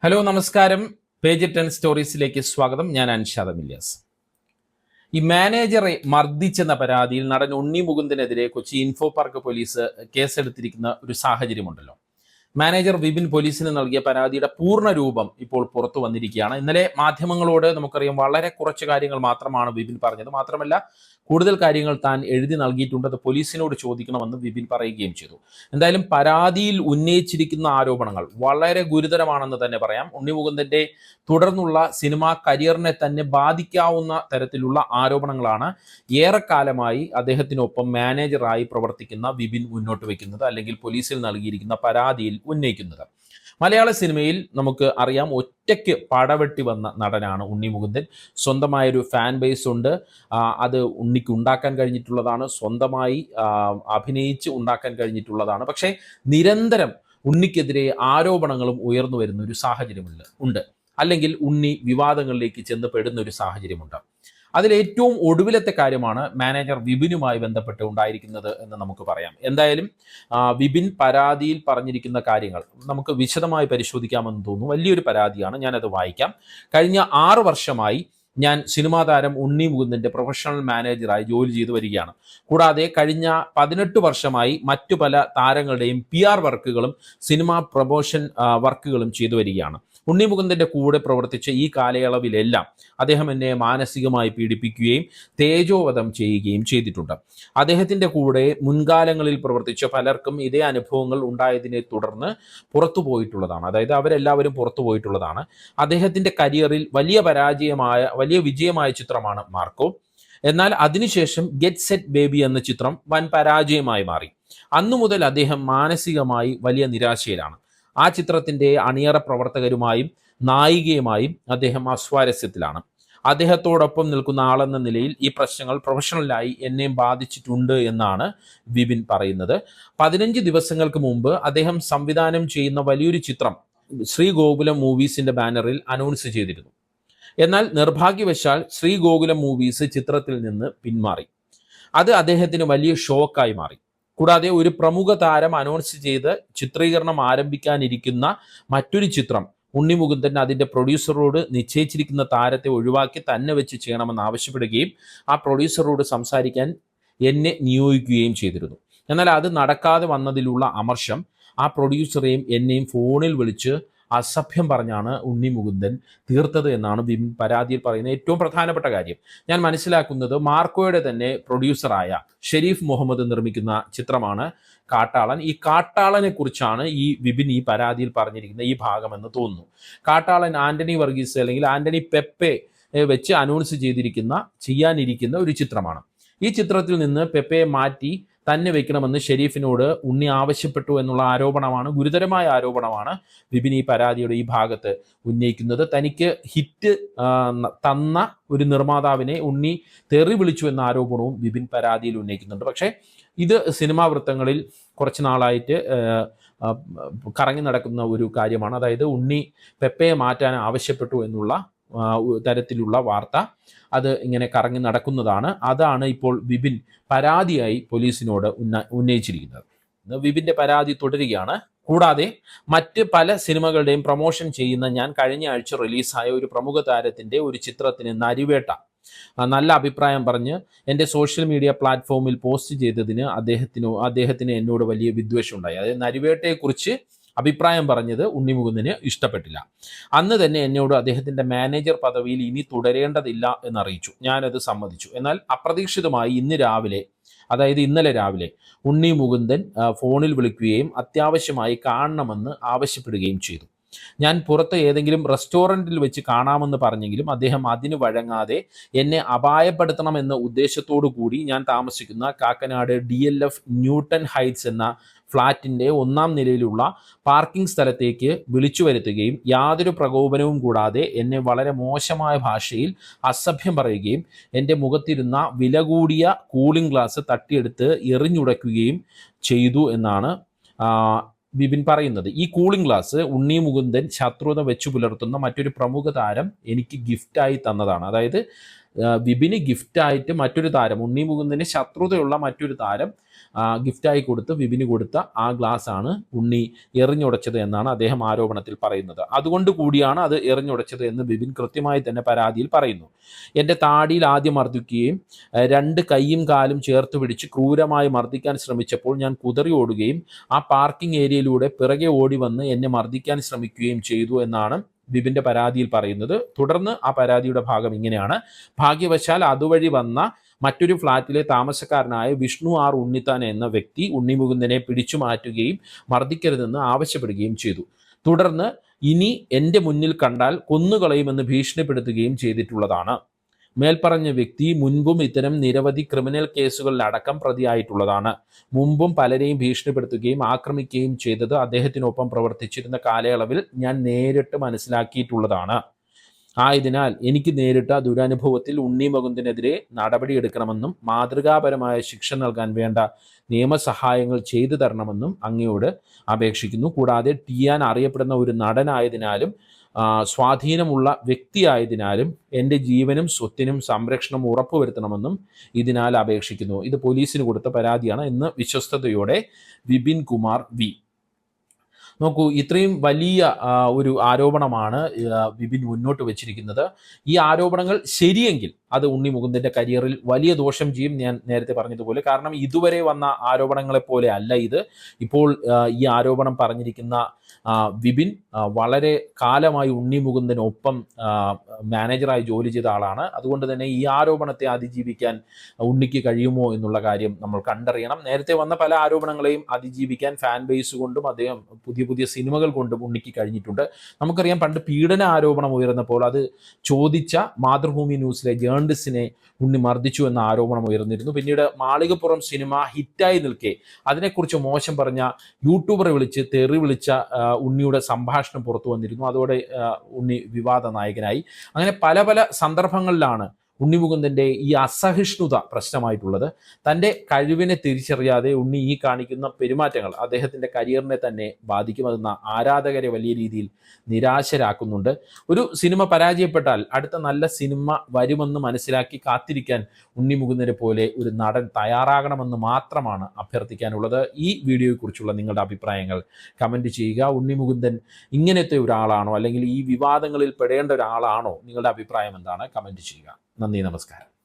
Hello നമസ്കാരം. Page 10 സ്റ്റോറീസിലേക്ക് സ്വാഗതം. ഞാൻ അൻഷാദ് മില്യാസ്. ഈ മാനേജറെ മർദ്ദിച്ചെന്ന പരാതിയിൽ നടൻ ഉണ്ണി മുകുന്ദനെതിരെ കൊച്ചി ഇൻഫോ പാർക്ക് പോലീസ് കേസെടുത്തിരിക്കുന്ന ഒരു സാഹചര്യമുണ്ടല്ലോ. മാനേജർ വിപിൻ പോലീസിന് നൽകിയ പരാതിയുടെ പൂർണ്ണ രൂപം ഇപ്പോൾ പുറത്തു വന്നിരിക്കുകയാണ്. ഇന്നലെ മാധ്യമങ്ങളോട് നമുക്കറിയാം വളരെ കുറച്ച് കാര്യങ്ങൾ മാത്രമാണ് വിപിൻ പറഞ്ഞത്. മാത്രമല്ല കൂടുതൽ കാര്യങ്ങൾ താൻ എഴുതി നൽകിയിട്ടുണ്ട്, അത് പോലീസിനോട് ചോദിക്കണമെന്ന് വിപിൻ പറയുകയും ചെയ്തു. എന്തായാലും പരാതിയിൽ ഉന്നയിച്ചിരിക്കുന്ന ആരോപണങ്ങൾ വളരെ ഗുരുതരമാണെന്ന് തന്നെ പറയാം. ഉണ്ണി മുകുന്ദന്റെ തുടർന്നുള്ള സിനിമാ കരിയറിനെ തന്നെ ബാധിക്കാവുന്ന തരത്തിലുള്ള ആരോപണങ്ങളാണ് ഏറെക്കാലമായി അദ്ദേഹത്തിനൊപ്പം മാനേജറായി പ്രവർത്തിക്കുന്ന വിപിൻ മുന്നോട്ട് വയ്ക്കുന്നത്, അല്ലെങ്കിൽ പോലീസിൽ നൽകിയിരിക്കുന്ന പരാതിയിൽ ഉന്നയിക്കുന്നത്. മലയാള സിനിമയിൽ നമുക്ക് അറിയാം, ഒറ്റയ്ക്ക് പടവെട്ടി വന്ന നടനാണ് ഉണ്ണി മുകുന്ദൻ. സ്വന്തമായൊരു ഫാൻ ബേസ് ഉണ്ട്, അത് ഉണ്ണിക്ക് ഉണ്ടാക്കാൻ കഴിഞ്ഞിട്ടുള്ളതാണ്, സ്വന്തമായി അഭിനയിച്ച് ഉണ്ടാക്കാൻ കഴിഞ്ഞിട്ടുള്ളതാണ്. പക്ഷേ നിരന്തരം ഉണ്ണിക്കെതിരെ ആരോപണങ്ങളും ഉയർന്നു വരുന്ന ഒരു സാഹചര്യമുണ്ട്, അല്ലെങ്കിൽ ഉണ്ണി വിവാദങ്ങളിലേക്ക് ചെന്ന് പെടുന്ന ഒരു സാഹചര്യമുണ്ട്. അതിലേറ്റവും ഒടുവിലത്തെ കാര്യമാണ് മാനേജർ വിപിനുമായി ബന്ധപ്പെട്ട് ഉണ്ടായിരിക്കുന്നത് എന്ന് നമുക്ക് പറയാം. എന്തായാലും വിപിൻ പരാതിയിൽ പറഞ്ഞിരിക്കുന്ന കാര്യങ്ങൾ നമുക്ക് വിശദമായി പരിശോധിക്കാമെന്ന് തോന്നുന്നു. വലിയൊരു പരാതിയാണ്, ഞാനത് വായിക്കാം. കഴിഞ്ഞ 6 വർഷമായി ഞാൻ സിനിമാ താരം ഉണ്ണി മുകുന്ദന്റെ പ്രൊഫഷണൽ മാനേജറായി ജോലി ചെയ്തു വരികയാണ്. കൂടാതെ കഴിഞ്ഞ 18 വർഷമായി മറ്റു പല താരങ്ങളുടെയും PR വർക്കുകളും സിനിമാ പ്രൊമോഷൻ വർക്കുകളും ചെയ്തു വരികയാണ്. ഉണ്ണി മുകുന്ദന്റെ കൂടെ പ്രവർത്തിച്ച ഈ കാലയളവിലെല്ലാം അദ്ദേഹം എന്നെ മാനസികമായി പീഡിപ്പിക്കുകയും തേജോവധം ചെയ്യുകയും ചെയ്തിട്ടുണ്ട്. അദ്ദേഹത്തിന്റെ കൂടെ മുൻകാലങ്ങളിൽ പ്രവർത്തിച്ച പലർക്കും ഇതേ അനുഭവങ്ങൾ ഉണ്ടായതിനെ തുടർന്ന് പുറത്തു പോയിട്ടുള്ളതാണ്. അതായത് അവരെല്ലാവരും പുറത്തു പോയിട്ടുള്ളതാണ്. അദ്ദേഹത്തിന്റെ കരിയറിൽ വലിയ വിജയമായ ചിത്രമാണ് മാർക്കോ. എന്നാൽ അതിനുശേഷം ഗെറ്റ് സെറ്റ് ബേബി എന്ന ചിത്രം വൻ പരാജയമായി മാറി. അന്നു മുതൽ അദ്ദേഹം മാനസികമായി വലിയ നിരാശയിലാണ്. ആ ചിത്രത്തിന്റെ അണിയറ പ്രവർത്തകരുമായും നായികയുമായും അദ്ദേഹം അസ്വാരസ്യത്തിലാണ്. അദ്ദേഹത്തോടൊപ്പം നിൽക്കുന്ന ആളെന്ന നിലയിൽ ഈ പ്രശ്നങ്ങൾ പ്രൊഫഷണലായി എന്നെയും ബാധിച്ചിട്ടുണ്ട് എന്നാണ് വിപിൻ പറയുന്നത്. 15 ദിവസങ്ങൾക്ക് മുമ്പ് അദ്ദേഹം സംവിധാനം ചെയ്യുന്ന വലിയൊരു ചിത്രം ശ്രീഗോകുലം മൂവീസിന്റെ ബാനറിൽ അനൗൺസ് ചെയ്തിരുന്നു. എന്നാൽ നിർഭാഗ്യവശാൽ ശ്രീഗോകുലം മൂവീസ് ചിത്രത്തിൽ നിന്ന് പിന്മാറി. അത് അദ്ദേഹത്തിന് വലിയ ഷോക്കായി മാറി. കൂടാതെ ഒരു പ്രമുഖ താരം അനൗൺസ് ചെയ്ത് ചിത്രീകരണം ആരംഭിക്കാനിരിക്കുന്ന മറ്റൊരു ചിത്രം ഉണ്ണി മുകുന്ദൻ അതിൻ്റെ പ്രൊഡ്യൂസറോട് നിശ്ചയിച്ചിരിക്കുന്ന താരത്തെ ഒഴിവാക്കി തന്നെ വെച്ച് ചെയ്യണമെന്ന് ആവശ്യപ്പെടുകയും ആ പ്രൊഡ്യൂസറോട് സംസാരിക്കാൻ എന്നെ നിയോഗിക്കുകയും ചെയ്തിരുന്നു. എന്നാൽ അത് നടക്കാതെ വന്നതിലുള്ള അമർഷം ആ പ്രൊഡ്യൂസറെയും എന്നെയും ഫോണിൽ വിളിച്ച് അസഭ്യം പറഞ്ഞാണ് ഉണ്ണി മുകുന്ദൻ തീർത്തത് എന്നാണ് വിപിൻ പരാതിയിൽ പറയുന്ന ഏറ്റവും പ്രധാനപ്പെട്ട കാര്യം. ഞാൻ മനസ്സിലാക്കുന്നത് മാർക്കോയുടെ തന്നെ പ്രൊഡ്യൂസറായ ഷെരീഫ് മുഹമ്മദ് നിർമ്മിക്കുന്ന ചിത്രമാണ് കാട്ടാളൻ. ഈ കാട്ടാളനെ കുറിച്ചാണ് ഈ വിപിൻ ഈ പരാതിയിൽ പറഞ്ഞിരിക്കുന്ന ഈ ഭാഗമെന്ന് തോന്നുന്നു. കാട്ടാളൻ ആന്റണി വർഗീസ് അല്ലെങ്കിൽ ആന്റണി പെപ്പെ വെച്ച് അനൗൺസ് ചെയ്യാനിരിക്കുന്ന ഒരു ചിത്രമാണ്. ഈ ചിത്രത്തിൽ നിന്ന് പെപ്പയെ മാറ്റി തന്നെ വെക്കണമെന്ന് ഷെരീഫിനോട് ഉണ്ണി ആവശ്യപ്പെട്ടു എന്നുള്ള ആരോപണമാണ്, ഗുരുതരമായ ആരോപണമാണ് വിപിൻ ഈ പരാതിയുടെ ഈ ഭാഗത്ത് ഉന്നയിക്കുന്നത്. തനിക്ക് ഹിറ്റ് തന്ന ഒരു നിർമ്മാതാവിനെ ഉണ്ണി തെറി വിളിച്ചു എന്ന ആരോപണവും വിപിൻ പരാതിയിൽ ഉന്നയിക്കുന്നുണ്ട്. പക്ഷേ ഇത് സിനിമാ വൃത്തങ്ങളിൽ കുറച്ച് നാളായിട്ട് കറങ്ങി നടക്കുന്ന ഒരു കാര്യമാണ്. അതായത് ഉണ്ണി പെപ്പയെ മാറ്റാൻ ആവശ്യപ്പെട്ടു എന്നുള്ള തരത്തിലുള്ള വാർത്ത അത് ഇങ്ങനെ കറങ്ങി നടക്കുന്നതാണ്. അതാണ് ഇപ്പോൾ വിപിൻ പരാതിയായി പോലീസിനോട് ഉന്നയിച്ചിരിക്കുന്നത്. വിപിന്റെ പരാതി തുടരുകയാണ്. കൂടാതെ മറ്റ് പല സിനിമകളുടെയും പ്രൊമോഷൻ ചെയ്യുന്ന ഞാൻ കഴിഞ്ഞ ആഴ്ച റിലീസായ ഒരു പ്രമുഖ താരത്തിന്റെ ഒരു ചിത്രത്തിന് നരിവേട്ട നല്ല അഭിപ്രായം പറഞ്ഞ് എൻ്റെ സോഷ്യൽ മീഡിയ പ്ലാറ്റ്ഫോമിൽ പോസ്റ്റ് ചെയ്തതിന് അദ്ദേഹത്തിന് എന്നോട് വലിയ വിദ്വേഷം ഉണ്ടായി. അതായത് നരിവേട്ടയെക്കുറിച്ച് അഭിപ്രായം പറഞ്ഞത് ഉണ്ണി മുകുന്ദന് ഇഷ്ടപ്പെട്ടില്ല. അന്ന് തന്നെ എന്നോട് അദ്ദേഹത്തിന്റെ മാനേജർ പദവിയിൽ ഇനി തുടരേണ്ടതില്ല എന്നറിയിച്ചു. ഞാനത് സമ്മതിച്ചു. എന്നാൽ അപ്രതീക്ഷിതമായി ഇന്നലെ രാവിലെ ഉണ്ണി മുകുന്ദൻ ഫോണിൽ വിളിക്കുകയും അത്യാവശ്യമായി കാണണമെന്ന് ആവശ്യപ്പെടുകയും ചെയ്തു. ഞാൻ പുറത്ത് ഏതെങ്കിലും റെസ്റ്റോറൻറ്റിൽ വെച്ച് കാണാമെന്ന് പറഞ്ഞെങ്കിലും അദ്ദേഹം അതിന് വഴങ്ങാതെ എന്നെ അപായപ്പെടുത്തണമെന്ന ഉദ്ദേശത്തോടു കൂടി ഞാൻ താമസിക്കുന്ന കാക്കനാട് DLF ന്യൂട്ടൺ ഹൈറ്റ്സ് എന്ന ഫ്ളാറ്റിൻ്റെ 1ാം നിലയിലുള്ള പാർക്കിംഗ് സ്ഥലത്തേക്ക് വിളിച്ചു വരുത്തുകയും യാതൊരു പ്രകോപനവും കൂടാതെ എന്നെ വളരെ മോശമായ ഭാഷയിൽ അസഭ്യം പറയുകയും എൻ്റെ മുഖത്തിരുന്ന വില കൂടിയ കൂളിംഗ് ഗ്ലാസ് തട്ടിയെടുത്ത് എറിഞ്ഞുടയ്ക്കുകയും ചെയ്തു എന്നാണ് വിപിൻ പറയുന്നത്. ഈ കൂളിംഗ് ഗ്ലാസ് ഉണ്ണി മുകുന്ദൻ ശത്രുത വെച്ചു പുലർത്തുന്ന മറ്റൊരു പ്രമുഖ താരം എനിക്ക് ഗിഫ്റ്റായി തന്നതാണ്. അതായത് വിപിന് ഗിഫ്റ്റായിട്ട് മറ്റൊരു താരം, ഉണ്ണി മുകുന്ദന് ശത്രുതയുള്ള മറ്റൊരു താരം ഗിഫ്റ്റായി കൊടുത്ത് വിപിന് കൊടുത്ത ആ ഗ്ലാസ് ആണ് ഉണ്ണി എറിഞ്ഞുടച്ചത് എന്നാണ് അദ്ദേഹം ആരോപണത്തിൽ പറയുന്നത്. അതുകൊണ്ട് കൂടിയാണ് അത് എറിഞ്ഞുടച്ചത് എന്ന് വിപിൻ കൃത്യമായി തന്നെ പരാതിയിൽ പറയുന്നു. എൻ്റെ താടിയിൽ ആദ്യം മർദ്ദിക്കുകയും 2 കൈയും കാലും ചേർത്ത് പിടിച്ച് ക്രൂരമായി മർദ്ദിക്കാൻ ശ്രമിച്ചപ്പോൾ ഞാൻ കുതറി ഓടുകയും ആ പാർക്കിംഗ് ഏരിയയിലൂടെ പിറകെ ഓടി വന്ന് എന്നെ മർദ്ദിക്കാൻ ശ്രമിക്കുകയും ചെയ്തു എന്നാണ് വിപിൻ്റെ പരാതിയിൽ പറയുന്നത്. തുടർന്ന് ആ പരാതിയുടെ ഭാഗം ഇങ്ങനെയാണ്: ഭാഗ്യവശാൽ അതുവഴി വന്ന മറ്റൊരു ഫ്ളാറ്റിലെ താമസക്കാരനായ വിഷ്ണു ആർ ഉണ്ണിത്താൻ എന്ന വ്യക്തി ഉണ്ണി മുകുന്ദനെ പിടിച്ചു മാറ്റുകയും മർദ്ദിക്കരുതെന്ന് ആവശ്യപ്പെടുകയും ചെയ്തു. തുടർന്ന് ഇനി എൻ്റെ മുന്നിൽ കണ്ടാൽ കൊന്നുകളയുമെന്ന് ഭീഷണിപ്പെടുത്തുകയും ചെയ്തിട്ടുള്ളതാണ്. മേൽപ്പറഞ്ഞ വ്യക്തി മുൻപും ഇത്തരം നിരവധി ക്രിമിനൽ കേസുകളിലടക്കം പ്രതിയായിട്ടുള്ളതാണ്. മുമ്പും പലരെയും ഭീഷണിപ്പെടുത്തുകയും ആക്രമിക്കുകയും ചെയ്തത് അദ്ദേഹത്തിനൊപ്പം പ്രവർത്തിച്ചിരുന്ന കാലയളവിൽ ഞാൻ നേരിട്ട് മനസ്സിലാക്കിയിട്ടുള്ളതാണ്. ആയതിനാൽ എനിക്ക് നേരിട്ട ദുരനുഭവത്തിൽ ഉണ്ണി മുകുന്ദനെതിരെ നടപടിയെടുക്കണമെന്നും മാതൃകാപരമായ ശിക്ഷ നൽകാൻ വേണ്ട നിയമസഹായങ്ങൾ ചെയ്തു തരണമെന്നും അങ്ങയോട് അപേക്ഷിക്കുന്നു. കൂടാതെ ടിയാൻ അറിയപ്പെടുന്ന ഒരു നടനായതിനാലും സ്വാധീനമുള്ള വ്യക്തിയായതിനാലും എൻ്റെ ജീവനും സ്വത്തിനും സംരക്ഷണം ഉറപ്പുവരുത്തണമെന്നും ഇതിനാൽ അപേക്ഷിക്കുന്നു. ഇത് പോലീസിന് കൊടുത്ത പരാതിയാണ് എന്ന് വിശ്വസ്തയോടെ വിപിൻ കുമാർ വി. നോക്കൂ, ഇത്രയും വലിയ ഒരു ആരോപണമാണ് വിപിൻ മുന്നോട്ട് വെച്ചിരിക്കുന്നത്. ഈ ആരോപണങ്ങൾ ശരിയെങ്കിൽ അത് ഉണ്ണി മുകുന്ദൻ്റെ കരിയറിൽ വലിയ ദോഷം ചെയ്യും. ഞാൻ നേരത്തെ പറഞ്ഞതുപോലെ, കാരണം ഇതുവരെ വന്ന ആരോപണങ്ങളെപ്പോലെ അല്ല ഇത്. ഇപ്പോൾ ഈ ആരോപണം പറഞ്ഞിരിക്കുന്ന വിപിൻ വളരെ കാലമായി ഉണ്ണി മുകുന്ദനൊപ്പം മാനേജറായി ജോലി ചെയ്ത ആളാണ്. അതുകൊണ്ട് തന്നെ ഈ ആരോപണത്തെ അതിജീവിക്കാൻ ഉണ്ണിക്ക് കഴിയുമോ എന്നുള്ള കാര്യം നമ്മൾ കണ്ടറിയണം. നേരത്തെ വന്ന പല ആരോപണങ്ങളെയും അതിജീവിക്കാൻ ഫാൻ ബേസ് കൊണ്ടും അദ്ദേഹം പുതിയ സിനിമകൾ കൊണ്ടും ഉണ്ണിക്ക് കഴിഞ്ഞിട്ടുണ്ട്. നമുക്കറിയാം, പണ്ട് പീഡന ആരോപണം ഉയർന്നപ്പോൾ അത് ചോദിച്ച മാതൃഭൂമി ന്യൂസിലെ ജേർണലിസ്റ്റിനെ ഉണ്ണി മർദ്ദിച്ചു എന്ന ആരോപണം ഉയർന്നിരുന്നു. പിന്നീട് മാളികപ്പുറം സിനിമ ഹിറ്റായി നിൽക്കെ അതിനെക്കുറിച്ച് മോശം പറഞ്ഞ യൂട്യൂബറെ വിളിച്ച് തെറി വിളിച്ച ഉണ്ണിയുടെ സംഭാഷണം പുറത്തു വന്നിരുന്നു. അതോടെ ഉണ്ണി വിവാദ നായകനായി. അങ്ങനെ പല സന്ദർഭങ്ങളിലാണ് ഉണ്ണി മുകുന്ദൻ്റെ ഈ അസഹിഷ്ണുത പ്രശ്നമായിട്ടുള്ളത്. തൻ്റെ കഴിവിനെ തിരിച്ചറിയാതെ ഉണ്ണി ഈ കാണിക്കുന്ന പെരുമാറ്റങ്ങൾ അദ്ദേഹത്തിൻ്റെ കരിയറിനെ തന്നെ ബാധിക്കുമെന്ന ആരാധകരെ വലിയ രീതിയിൽ നിരാശരാക്കുന്നുണ്ട്. ഒരു സിനിമ പരാജയപ്പെട്ടാൽ അടുത്ത നല്ല സിനിമ വരുമെന്ന് മനസ്സിലാക്കി കാത്തിരിക്കാൻ ഉണ്ണി മുകുന്ദനെ പോലെ ഒരു നടൻ തയ്യാറാകണമെന്ന് മാത്രമാണ് അഭ്യർത്ഥിക്കാനുള്ളത്. ഈ വീഡിയോയെക്കുറിച്ചുള്ള നിങ്ങളുടെ അഭിപ്രായങ്ങൾ കമൻറ്റ് ചെയ്യുക. ഉണ്ണി മുകുന്ദൻ ഇങ്ങനത്തെ ഒരാളാണോ, അല്ലെങ്കിൽ ഈ വിവാദങ്ങളിൽ പെടേണ്ട ഒരാളാണോ? നിങ്ങളുടെ അഭിപ്രായം എന്താണ്? കമൻറ്റ് ചെയ്യുക. നന്ദി, നമസ്കാരം.